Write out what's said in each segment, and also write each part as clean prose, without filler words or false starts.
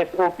SOP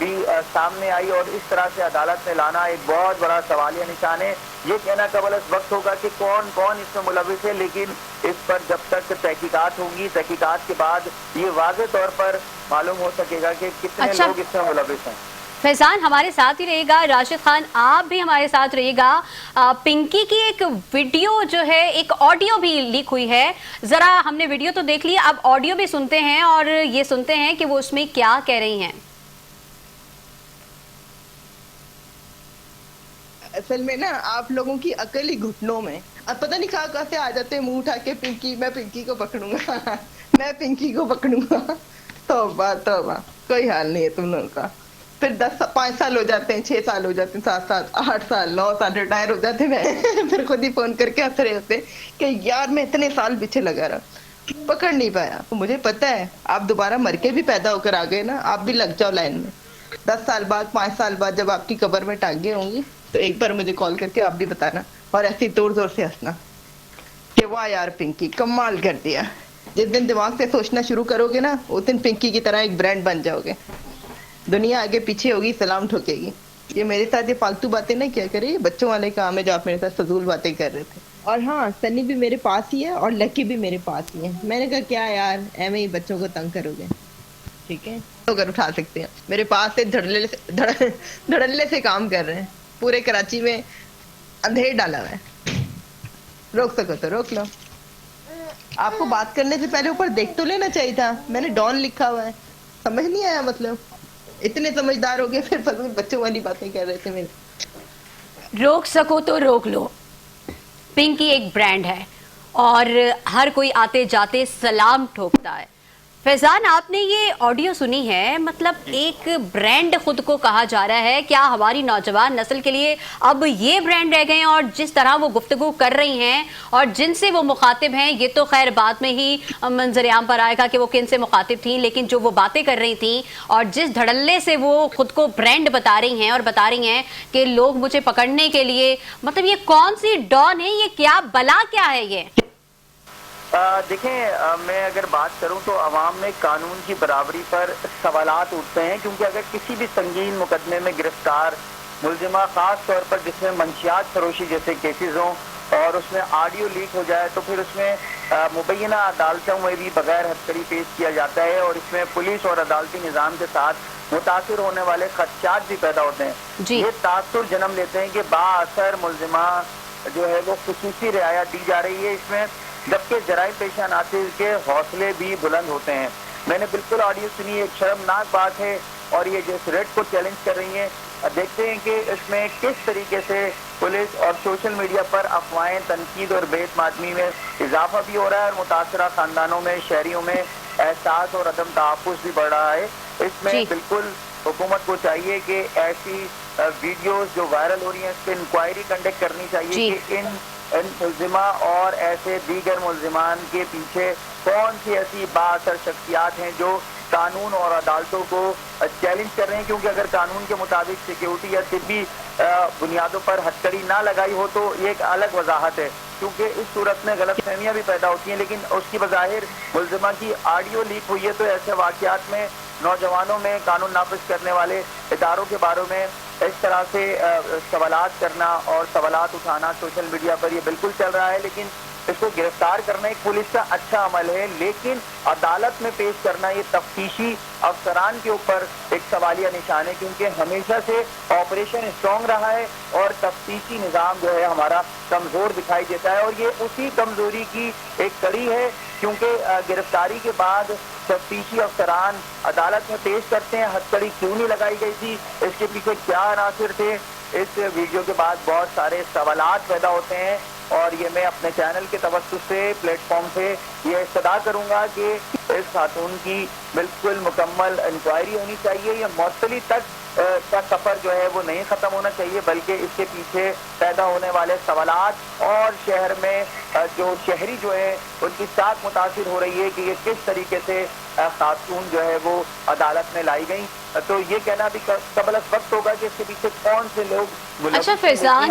بھی سامنے آئی اور اس طرح سے عدالت میں لانا ایک بہت بڑا سوالیہ نشان ہے. یہ کہنا قبل از وقت ہوگا کہ کون کون اس میں ملوث ہے، لیکن اس پر جب تک تحقیقات ہوں گی، تحقیقات کے بعد یہ واضح طور پر معلوم ہو سکے گا کہ کتنے لوگ اس میں ملوث ہیں. فیضان ہمارے ساتھ ہی رہے گا، راشد خان آپ بھی ہمارے ساتھ رہے گا. پنکی کی ایک ویڈیو جو ہے، ایک آڈیو بھی لیک ہوئی ہے، ذرا ہم نے ویڈیو تو دیکھ لی، اب آڈیو بھی سنتے ہیں اور یہ سنتے ہیں کہ وہ اس میں کیا کہہ رہی ہیں. اصل میں نا آپ لوگوں کی عقل ہی گھٹنوں میں، اب پتہ نہیں کہاں سے آ جاتے ہیں منہ اٹھا کے پنکی، میں پنکی کو پکڑوں گا میں پنکی کو پکڑوں گا. توبہ توبہ، کوئی حال نہیں ہے تم لوگوں کا. پھر 5 سال ہو جاتے ہیں، 6 سال ہو جاتے ہیں، 7 سال، 8 سال، 9 سال ریٹائر ہو جاتے ہیں. پھر خود ہی فون کر کے ہنس رہے ہوتے کہ یار میں اتنے سال پیچھے لگا رہا، پکڑ نہیں پایا. مجھے پتا ہے آپ دوبارہ مر کے بھی پیدا ہو کر آ گئے نا، آپ بھی لگ جاؤ لائن میں. 10 سال بعد، 5 سال بعد جب آپ کی قبر میں ٹانگیں ہوں گی تو ایک بار مجھے کال کر کے آپ بھی بتانا اور ایسی زور زور سے ہنسنا کہ واہ یار پنکی کمال کر دیا. جس دن دماغ سے سوچنا شروع کرو گے نا، اس دن پنکی کی طرح ایک برانڈ بن جاؤ گے. دنیا آگے پیچھے ہوگی، سلام ٹھوکے گی. یہ میرے ساتھ یہ فالتو باتیں نہ کیا کرے، بچوں والے کام ہے جو آپ میرے ساتھ فضول باتیں کر رہے تھے. اور ہاں، سنی بھی میرے پاس ہی ہے اور لکی بھی میرے پاس ہی ہے. میں نے کہا کیا یار ایویں ہی بچوں کو تنگ کرو گے، ٹھیک ہے تو کر اٹھا سکتے ہیں. میرے پاس سے دھڑلے سے کام کر رہے ہیں. پورے کراچی میں اندھیر ڈالا ہوا ہے، روک سکو تو روک لو. آپ کو بات کرنے سے پہلے اوپر دیکھ تو لینا چاہیے تھا، میں نے ڈان لکھا ہوا ہے. سمجھ نہیں آیا مطلب؟ اتنے سمجھدار ہو گئے پھر فضول بچوں والی باتیں کر رہے تھے. میرے روک سکو تو روک لو. پنکی ایک برانڈ ہے اور ہر کوئی آتے جاتے سلام ٹھوکتا ہے. فیضان آپ نے یہ آڈیو سنی ہے، مطلب ایک برانڈ خود کو کہا جا رہا ہے. کیا ہماری نوجوان نسل کے لیے اب یہ برانڈ رہ گئے ہیں؟ اور جس طرح وہ گفتگو کر رہی ہیں اور جن سے وہ مخاطب ہیں، یہ تو خیر بعد میں ہی منظر عام پر آئے گا کہ وہ کن سے مخاطب تھیں، لیکن جو وہ باتیں کر رہی تھیں اور جس دھڑلے سے وہ خود کو برانڈ بتا رہی ہیں اور بتا رہی ہیں کہ لوگ مجھے پکڑنے کے لیے، مطلب یہ کون سی ڈان ہے؟ یہ کیا بلا کیا ہے یہ؟ دیکھیں، میں اگر بات کروں تو عوام میں قانون کی برابری پر سوالات اٹھتے ہیں، کیونکہ اگر کسی بھی سنگین مقدمے میں گرفتار ملزمہ، خاص طور پر جس میں منشیات فروشی جیسے کیسز ہوں اور اس میں آڈیو لیک ہو جائے، تو پھر اس میں مبینہ عدالتوں میں بھی بغیر ہتھکڑی پیش کیا جاتا ہے اور اس میں پولیس اور عدالتی نظام کے ساتھ متاثر ہونے والے خدشات بھی پیدا ہوتے ہیں. یہ تاثر جنم لیتے ہیں کہ بااثر ملزمہ جو ہے وہ خصوصی رعایت دی جا رہی ہے اس میں، جبکہ جرائم پیشہ ناصر کے حوصلے بھی بلند ہوتے ہیں. میں نے بالکل آڈیو سنی، ایک شرمناک بات ہے اور یہ جو ریٹ کو چیلنج کر رہی ہیں. دیکھتے ہیں کہ اس میں کس طریقے سے پولیس اور سوشل میڈیا پر افواہیں، تنقید اور بے اعتمادی میں اضافہ بھی ہو رہا ہے اور متاثرہ خاندانوں میں، شہریوں میں احساس اور عدم تحفظ بھی بڑھ رہا ہے. اس میں بالکل حکومت کو چاہیے کہ ایسی ویڈیوز جو وائرل ہو رہی ہیں اس پہ انکوائری کنڈکٹ کرنی چاہیے کہ ان ملزمہ اور ایسے دیگر ملزمان کے پیچھے کون سی ایسی بااثر شخصیات ہیں جو قانون اور عدالتوں کو چیلنج کر رہے ہیں. کیونکہ اگر قانون کے مطابق سیکیورٹی یا طبی بنیادوں پر ہتھکڑی نہ لگائی ہو تو یہ ایک الگ وضاحت ہے، کیونکہ اس صورت میں غلط فہمیاں بھی پیدا ہوتی ہیں. لیکن اس کی بظاہر ملزمہ کی آڈیو لیک ہوئی ہے تو ایسے واقعات میں نوجوانوں میں قانون نافذ کرنے والے اداروں کے بارے میں اس طرح سے سوالات کرنا اور سوالات اٹھانا سوشل میڈیا پر یہ بالکل چل رہا ہے. لیکن اس کو گرفتار کرنا ایک پولیس کا اچھا عمل ہے، لیکن عدالت میں پیش کرنا یہ تفتیشی افسران کے اوپر ایک سوالیہ نشان ہے، کیونکہ ہمیشہ سے آپریشن اسٹرانگ رہا ہے اور تفتیشی نظام جو ہے ہمارا کمزور دکھائی دیتا ہے. اور یہ اسی کمزوری کی ایک کڑی ہے، کیونکہ گرفتاری کے بعد تفتیشی افسران عدالت میں پیش کرتے ہیں ہتھکڑی کیوں نہیں لگائی گئی تھی، اس کے پیچھے کیا عناصر تھے. اس ویڈیو کے بعد بہت سارے سوالات پیدا ہوتے ہیں اور یہ میں اپنے چینل کے توسط سے، پلیٹ فارم سے یہ استدعا کروں گا کہ اس خاتون کی بالکل مکمل انکوائری ہونی چاہیے. یہ معطلی تک کا سفر جو ہے وہ نہیں ختم ہونا چاہیے، بلکہ اس کے پیچھے پیدا ہونے والے سوالات اور شہر میں جو شہری جو ہے ان کی ساتھ متاثر ہو رہی ہے کہ یہ کس طریقے سے خاتون جو ہے وہ عدالت میں لائی گئی. تو یہ کہنا بھی قبل از وقت ہوگا کہ اس کے پیچھے کون سے لوگ. اچھا فیضان،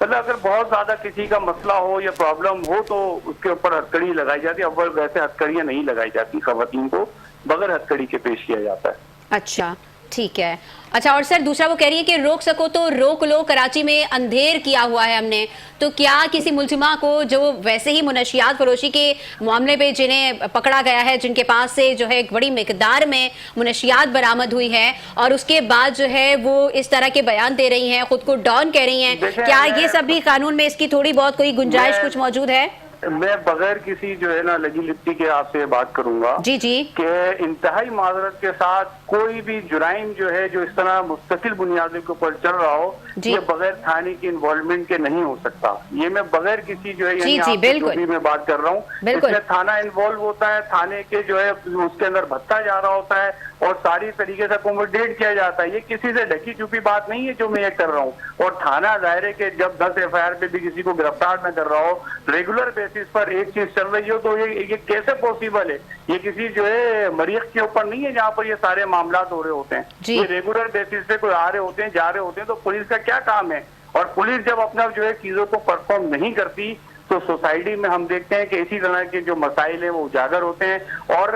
مطلب اگر بہت زیادہ کسی کا مسئلہ ہو یا پرابلم ہو تو اس کے اوپر ہتھکڑی لگائی جاتی ہے. اول ویسے ہتھکڑیاں نہیں لگائی جاتی, خواتین کو بغیر ہتھکڑی کے پیش کیا جاتا ہے. اچھا ٹھیک ہے. اچھا اور سر دوسرا وہ کہہ رہی ہے کہ روک سکو تو روک لو, کراچی میں اندھیر کیا ہوا ہے ہم نے, تو کیا کسی ملزمہ کو جو ویسے ہی منشیات فروشی کے معاملے پہ جنہیں پکڑا گیا ہے, جن کے پاس سے جو ہے ایک بڑی مقدار میں منشیات برآمد ہوئی ہے اور اس کے بعد جو ہے وہ اس طرح کے بیان دے رہی ہیں, خود کو ڈان کہہ رہی ہیں, کیا یہ سب بھی قانون میں اس کی تھوڑی بہت کوئی گنجائش کچھ موجود ہے؟ میں بغیر کسی جو ہے نا لگی لپٹی کے آپ سے بات کروں گا جی کہ انتہائی معذرت کے ساتھ کوئی بھی جرائم جو ہے جو اس طرح مستقل بنیادوں کے اوپر چل رہا ہو یہ بغیر تھانے کی انوالومنٹ کے نہیں ہو سکتا. یہ میں بغیر کسی جو ہے جو بھی میں بات کر رہا ہوں, اس میں تھانہ انوالو ہوتا ہے, تھانے کے جو ہے اس کے اندر بھتہ جا رہا ہوتا ہے اور ساری طریقے سے اکوموڈیٹ کیا جاتا ہے. یہ کسی سے ڈھکی چھپی بات نہیں ہے جو میں یہ کر رہا ہوں. اور تھانہ ظاہر ہے کہ جب 10 FIR پہ بھی کسی کو گرفتار میں کر رہا ہو, ریگولر بیسس پر ایک چیز چل رہی ہو, تو یہ کیسے پاسبل ہے؟ یہ کسی جو ہے مریخ کے اوپر نہیں ہے جہاں پر یہ سارے معاملات ہو رہے ہوتے ہیں. یہ ریگولر بیسس پہ کوئی آ رہے ہوتے ہیں, جا رہے ہوتے ہیں, تو پولیس کا کیا کام ہے؟ اور پولیس جب اپنا جو ہے چیزوں کو پرفارم نہیں کرتی تو سوسائٹی میں ہم دیکھتے ہیں کہ اسی طرح کے جو مسائل ہیں وہ اجاگر ہوتے ہیں. اور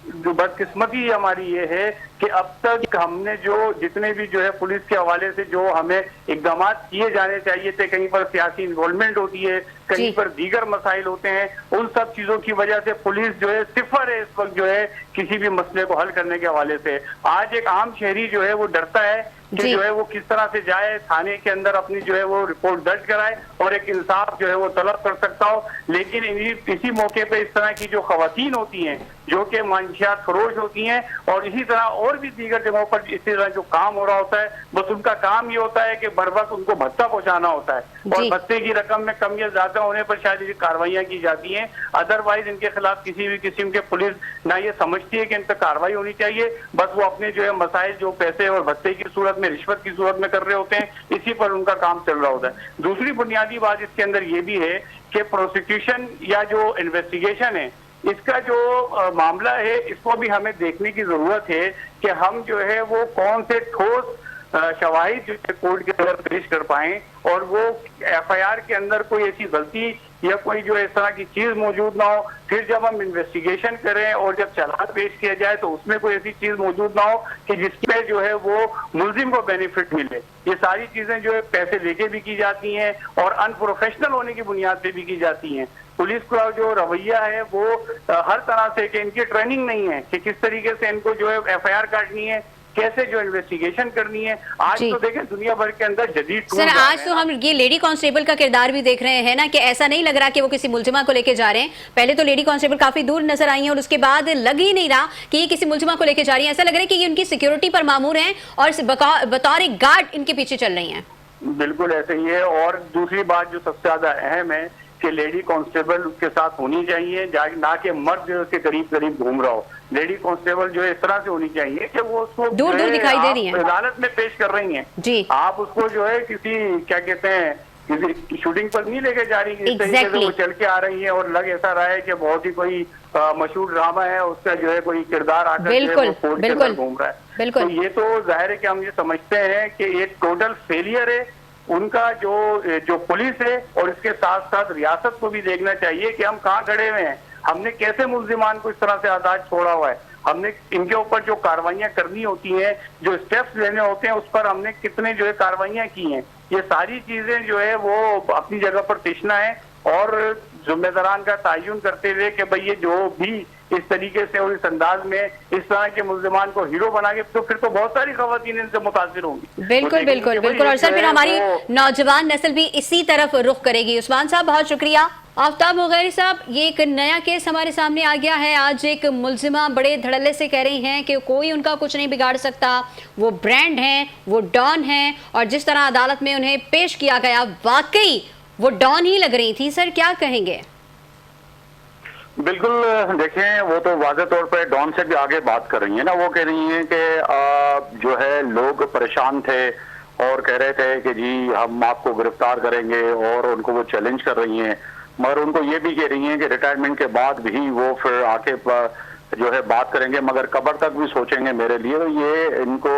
جو بدقسمتی ہماری یہ ہے کہ اب تک ہم نے جو جتنے بھی جو ہے پولیس کے حوالے سے جو ہمیں اقدامات کیے جانے چاہیے تھے, کہیں پر سیاسی انوالومنٹ ہوتی ہے, کہیں پر دیگر مسائل ہوتے ہیں, ان سب چیزوں کی وجہ سے پولیس جو ہے صفر ہے اس وقت جو ہے کسی بھی مسئلے کو حل کرنے کے حوالے سے. آج ایک عام شہری جو ہے وہ ڈرتا ہے کہ جو ہے وہ کس طرح سے جائے تھانے کے اندر اپنی جو ہے وہ رپورٹ درج کرائے اور ایک انصاف جو ہے وہ طلب کر سکتا ہو. لیکن اسی موقع پہ اس طرح کی جو خواتین ہوتی ہیں جو کہ منشیات فروش ہوتی ہیں اور اسی طرح اور بھی دیگر جگہوں پر اسی طرح جو کام ہو رہا ہوتا ہے, بس ان کا کام یہ ہوتا ہے کہ بر وقت ان کو بھتہ پہنچانا ہوتا ہے اور بھتے کی رقم میں کم یا زیادہ ہونے پر شاید یہ کارروائیاں کی جاتی ہیں. ادروائز ان کے خلاف کسی بھی قسم کے پولیس نہ یہ سمجھتی ہے کہ ان پہ کارروائی ہونی چاہیے, بس وہ اپنے جو ہے مسائل جو پیسے اور بھتے کی صورت میں, رشوت کی صورت میں کر رہے ہوتے ہیں, اسی پر ان کا کام چل رہا ہوتا ہے. دوسری بنیادی بات اس کے اندر یہ بھی ہے کہ پروسیکیوشن یا جو انویسٹیگیشن ہے اس کا جو معاملہ ہے اس کو بھی ہمیں دیکھنے کی ضرورت ہے کہ ہم جو ہے وہ کون سے ٹھوس شواہد جو کورٹ کے اندر پیش کر پائیں اور وہ FIR کے اندر کوئی ایسی غلطی یا کوئی جو اس طرح کی چیز موجود نہ ہو. پھر جب ہم انویسٹیگیشن کریں اور جب چالان پیش کیا جائے تو اس میں کوئی ایسی چیز موجود نہ ہو کہ جس پہ جو ہے وہ ملزم کو بینیفٹ ملے. یہ ساری چیزیں جو ہے پیسے لے کے بھی کی جاتی ہیں اور ان پروفیشنل ہونے کی بنیاد پہ بھی کی جاتی ہیں. پولیس کا جو رویہ ہے وہ ہر طرح سے کہ ان کی ٹریننگ نہیں ہے کہ کس طریقے سے ان کو جو ہے FIR کاٹنی ہے, کیسے جو انویسٹیگیشن کرنی ہے. آج تو دیکھیں دنیا بھر کے اندر جدید سر آج تو ہم یہ لیڈی کانسٹیبل کا کردار بھی دیکھ رہے ہیں نا, کہ ایسا نہیں لگ رہا کہ وہ کسی ملزمہ کو لے کے جا رہے ہیں. پہلے تو لیڈی کانسٹیبل کافی دور نظر آئی ہیں اور اس کے بعد لگ ہی نہیں رہا کہ یہ کسی ملزمہ کو لے کے جا رہی ہیں. ایسا لگ رہا ہے کہ یہ ان کی سیکیورٹی پر مامور ہیں اور بطور ایک گارڈ ان کے پیچھے چل رہی ہیں. بالکل ایسے ہی ہے. اور دوسری بات جو سب سے زیادہ اہم ہے کہ لیڈی کانسٹیبل اس کے ساتھ ہونی چاہیے, نہ کہ مرد جو اس کے قریب قریب گھوم رہا ہو. لیڈی کانسٹیبل جو ہے اس طرح سے ہونی چاہیے کہ وہ اس کو دور دور دکھائی دے رہی ہیں, عدالت میں پیش کر رہی ہیں. جی آپ اس کو جو ہے کسی کیا کہتے ہیں کسی شوٹنگ پر نہیں لے کے جا رہی ہیں, اس طریقے سے وہ چل کے آ رہی ہیں اور لگ ایسا رہا ہے کہ بہت ہی کوئی مشہور ڈرامہ ہے, اس کا جو ہے کوئی کردار آ کر کورٹ کے اندر گھوم رہا ہے. تو یہ تو ظاہر ہے کہ ہم یہ سمجھتے ہیں کہ ایک ٹوٹل فیلئر ہے ان کا جو پولیس ہے, اور اس کے ساتھ ساتھ ریاست کو بھی دیکھنا چاہیے کہ ہم کہاں کھڑے ہوئے ہیں. ہم نے کیسے ملزمان کو اس طرح سے آزاد چھوڑا ہوا ہے, ہم نے ان کے اوپر جو کاروائیاں کرنی ہوتی ہیں, جو اسٹیپس لینے ہوتے ہیں, اس پر ہم نے کتنے جو ہے کاروائیاں کی ہیں. یہ ساری چیزیں جو ہے وہ اپنی جگہ پر تشنا ہے اور ذمہ داران کا تعین کرتے ہوئے کہ بھئی یہ جو بھی اس طریقے سے اور اس انداز میں اس طرح کے ملزمان کو ہیرو بنا کے, تو پھر تو بہت ساری خواتین ان سے متاثر ہوں گی. بالکل بالکل بالکل. اور سر پھر ہماری نوجوان نسل بھی اسی طرف رخ کرے گی. عثمان صاحب بہت شکریہ. آفتاب مغیری صاحب, یہ ایک نیا کیس ہمارے سامنے آ گیا ہے. آج ایک ملزمہ بڑے دھڑلے سے کہہ رہی ہیں کہ کوئی ان کا کچھ نہیں بگاڑ سکتا, وہ برانڈ ہیں, وہ ڈان ہیں, اور جس طرح عدالت میں انہیں پیش کیا گیا واقعی وہ ڈان ہی لگ رہی تھی. سر کیا کہیں گے؟ بالکل دیکھیں, وہ تو واضح طور پہ ڈان سے بھی آگے بات کر رہی ہیں نا. وہ کہہ رہی ہیں کہ جو ہے لوگ پریشان تھے اور کہہ رہے تھے کہ جی ہم آپ کو گرفتار کریں گے, اور ان کو وہ چیلنج کر رہی ہیں. مگر ان کو یہ بھی کہہ رہی ہیں کہ ریٹائرمنٹ کے بعد بھی وہ پھر آ کے جو ہے بات کریں گے, مگر قبر تک بھی سوچیں گے میرے لیے. تو یہ ان کو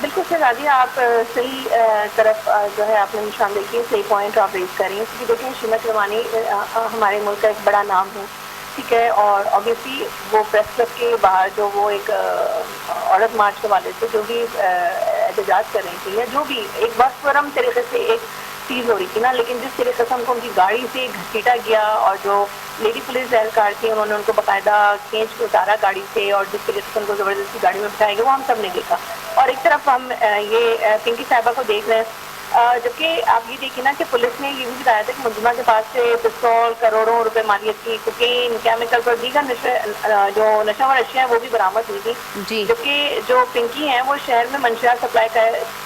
بالکل شہزادی آپ صحیح طرف جو ہے آپ نے نشاندہی کی، صحیح پوائنٹ آپ ریز کر رہی ہیں، کیونکہ دیکھیں شیما کرمانی ہمارے ملک کا ایک بڑا نام ہے، ٹھیک ہے، اور آبویسلی وہ پریس کلب کے باہر جو وہ ایک عورت مارچ کے والے سے جو بھی احتجاج کر رہی تھی یا جو بھی ایک بس ورم طریقے سے ایک چیز ہو رہی تھی نا، لیکن جس طریقے سے ان کو ان کی گاڑی سے گھسیٹا گیا اور جو لیڈی پولیس اہلکار تھی انہوں نے ان کو باقاعدہ کھینچ کے اتارا گاڑی سے اور جس طریقے سے ان کو زبردستی گاڑی میں بٹھایا گیا وہ ہم سب نے دیکھا. اور ایک طرف ہم یہ پنکی صاحبہ کو دیکھ رہے ہیں، جبکہ آپ یہ دیکھیں نا کہ پولیس نے یہ بھی بتایا تھا کہ ملزمہ کے پاس سے پستول، کروڑوں روپے مالیت کی کوکین، کیمیکل پر دیگر جو نشہ ور اشیاء ہیں وہ بھی برآمد ہوئی تھی. جبکہ جو پنکی ہیں وہ شہر میں منشیات سپلائی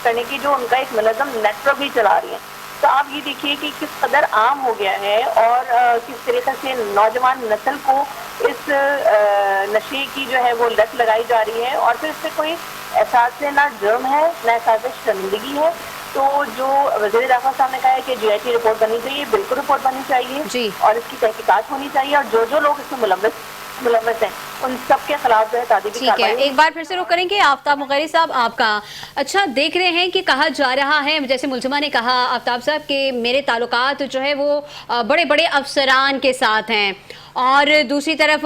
کرنے کی جو ان کا ایک منظم نیٹ ورک بھی چلا رہی ہیں. تو آپ یہ دیکھیے کہ کس قدر عام ہو گیا ہے اور کس طریقے سے نوجوان نسل کو اس نشے کی جو ہے وہ لت لگائی جا رہی ہے، اور پھر اس سے کوئی احساس نہ جرم ہے نہ احساس شرمندگی ہے. تو جو وزیر داخلہ صاحب نے کہا ہے کہ جی آئی ٹی رپورٹ بننی چاہیے، بالکل رپورٹ بننی چاہیے اور اس کی تحقیقات ہونی چاہیے، اور جو لوگ اس میں ملوث ہیں ان سب کے خلاف جو ہے تعدیبی کارروائی. ایک بار پھر سے رخ کریں گے آفتاب مغیری صاحب آپ کا. اچھا دیکھ رہے ہیں کہ کہا جا رہا ہے، جیسے ملزمہ نے کہا آفتاب صاحب کہ میرے تعلقات جو ہے وہ بڑے بڑے افسران کے ساتھ ہیں، اور دوسری طرف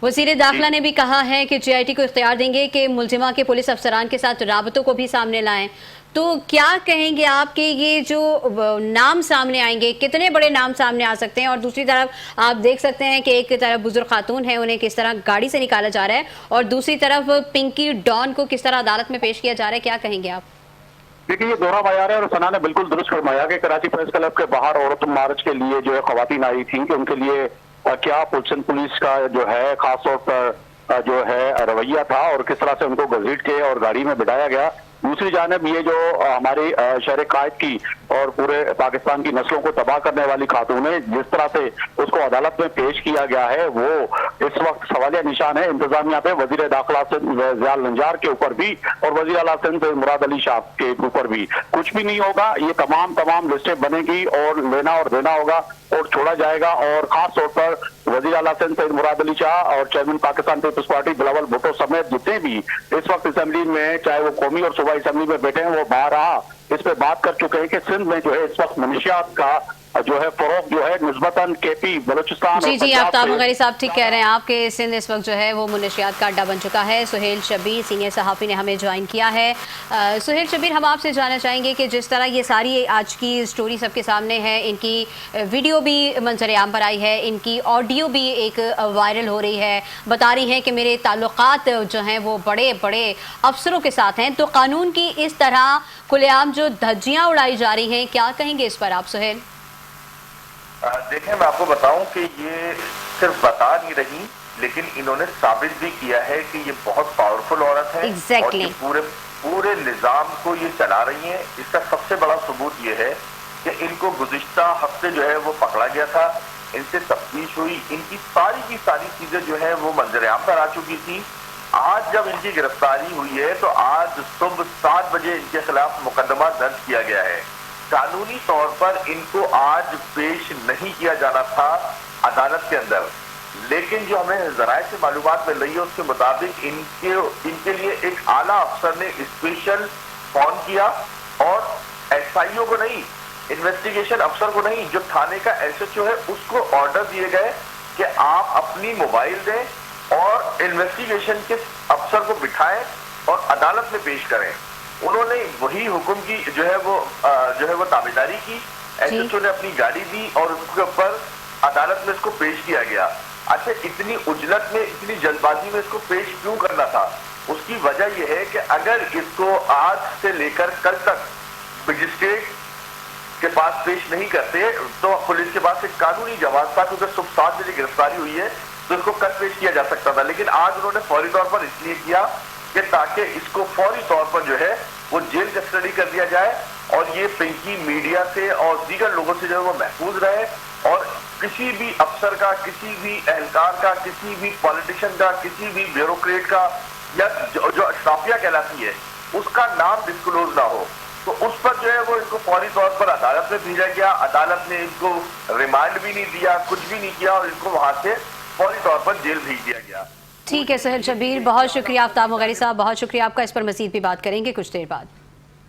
وزیر داخلہ نے بھی کہا ہے کہ جی آئی ٹی کو اختیار دیں گے کہ ملزمہ کے پولیس افسران کے ساتھ رابطوں کو بھی سامنے لائیں. تو کیا کہیں گے آپ کہ یہ جو نام سامنے آئیں گے کتنے بڑے نام سامنے آ سکتے ہیں؟ اور دوسری طرف آپ دیکھ سکتے ہیں کہ ایک طرف بزرگ خاتون ہے انہیں کس طرح گاڑی سے نکالا جا رہا ہے، اور دوسری طرف پنکی ڈان کو کس طرح عدالت میں پیش کیا جا رہا ہے. کیا کہیں گے آپ؟ دیکھیے یہ دوہرا معیار ہے، اور ثنا نے بالکل درست فرمایا کہ کراچی پریس کلب کے باہر عورت مارچ کے لیے جو ہے خواتین آئی تھیں کہ ان کے لیے کیا پولیس کا جو ہے خاص طور پر جو ہے رویہ تھا اور کس طرح سے ان کو گھسیٹ کے اور گاڑی میں بٹھایا گیا. دوسری جانب یہ جو ہماری شہر قائد کی اور پورے پاکستان کی نسلوں کو تباہ کرنے والی خاتون ہے، جس طرح سے اس کو عدالت میں پیش کیا گیا ہے وہ اس وقت سوالیہ نشان ہے انتظامیہ پہ، وزیر داخلہ ضیاء النجار کے اوپر بھی اور وزیر اعلیٰ سندھ مراد علی شاہ کے اوپر بھی. کچھ بھی نہیں ہوگا، یہ تمام لسٹیں بنے گی اور لینا اور دینا ہوگا اور چھوڑا جائے گا. اور خاص طور پر وزیر اعلیٰ سندھ مراد علی شاہ اور چیئرمین پاکستان پیپلز پارٹی بلاول بھٹو سمیت جتنے بھی اس وقت اسمبلی میں چاہے وہ قومی اور صوبائی اسمبلی میں بیٹھے ہیں وہ باہر اس پہ بات کر چکے ہیں کہ سندھ میں جو ہے اس وقت منشیات کا جو ہے فروغ جو ہے نسبتاً کے پی بلوچستان. جی آفتاب مغیری صاحب ٹھیک کہہ رہے ہیں آپ کہ سندھ اس وقت جو ہے وہ منشیات کا اڈا بن چکا ہے. سہیل شبیر سینئر صحافی نے ہمیں جوائن کیا ہے. سہیل شبیر، ہم آپ سے جاننا چاہیں گے کہ جس طرح یہ ساری آج کی سٹوری سب کے سامنے ہے، ان کی ویڈیو بھی منظر عام پر آئی ہے، ان کی آڈیو بھی ایک وائرل ہو رہی ہے، بتا رہی ہیں کہ میرے تعلقات جو ہیں وہ بڑے بڑے افسروں کے ساتھ ہیں. تو قانون کی اس طرح کھلے عام جو دھجیاں اڑائی جا رہی ہیں، کیا کہیں گے اس پر آپ سہیل؟ دیکھیں میں آپ کو بتاؤں کہ یہ صرف بتا نہیں رہی لیکن انہوں نے ثابت بھی کیا ہے کہ یہ بہت پاورفل عورت ہے اور یہ پورے نظام کو یہ چلا رہی ہیں. اس کا سب سے بڑا ثبوت یہ ہے کہ ان کو گزشتہ ہفتے جو ہے وہ پکڑا گیا تھا، ان سے تفتیش ہوئی، ان کی ساری چیزیں جو ہے وہ منظر عام پر آ چکی تھی. آج جب ان کی گرفتاری ہوئی ہے تو آج صبح 7 بجے ان کے خلاف مقدمہ درج کیا گیا ہے. قانونی طور پر ان کو آج پیش نہیں کیا جانا تھا عدالت کے اندر، لیکن جو ہمیں ذرائع سے معلومات مل رہی ہے اس کے مطابق ان کے لیے ایک اعلیٰ افسر نے اسپیشل فون کیا اور ایس آئی او کو نہیں، انویسٹیگیشن افسر کو نہیں، جو تھانے کا ایس ایچ او ہے اس کو آرڈر دیے گئے کہ آپ اپنی موبائل دیں اور انویسٹیگیشن کے افسر کو بٹھائیں اور عدالت میں پیش کریں. انہوں نے وہی حکم کی جو ہے وہ تابعداری کی. ایس ایچ او نے اپنی گاڑی دی اور اس کے اوپر عدالت میں اس کو پیش کیا گیا. اچھا اتنی عجلت میں اتنی جلد بازی میں اس کو پیش کیوں کرنا تھا؟ اس کی وجہ یہ ہے کہ اگر اس کو آج سے لے کر کل تک مجسٹریٹ کے پاس پیش نہیں کرتے تو پولیس کے پاس ایک قانونی جواز تھا، کیونکہ صبح 7 بجے گرفتاری ہوئی ہے تو اس کو کل پیش کیا جا سکتا تھا. لیکن آج انہوں نے فوری طور پر اس لیے کیا کہ تاکہ اس کو فوری طور پر جو ہے وہ جیل کسٹڈی کر دیا جائے اور یہ پنکی میڈیا سے اور دیگر لوگوں سے جو ہے وہ محفوظ رہے، اور کسی بھی افسر کا، کسی بھی اہلکار کا، کسی بھی پالیٹیشین کا، کسی بھی بیوروکریٹ کا یا جو اشرافیہ کہلاتی ہے اس کا نام ڈسکلوز نہ ہو. تو اس پر جو ہے وہ ان کو فوری طور پر عدالت میں بھیجا گیا. عدالت نے ان کو ریمانڈ بھی نہیں دیا، کچھ بھی نہیں کیا اور ان کو وہاں سے فوری طور پر جیل بھیج دیا گیا. ٹھیک ہے سہیل شبیر، بہت شکریہ۔ آفتاب مغیری صاحب بہت شکریہ آپ کا، اس پر مزید بھی بات کریں گے کچھ دیر بعد۔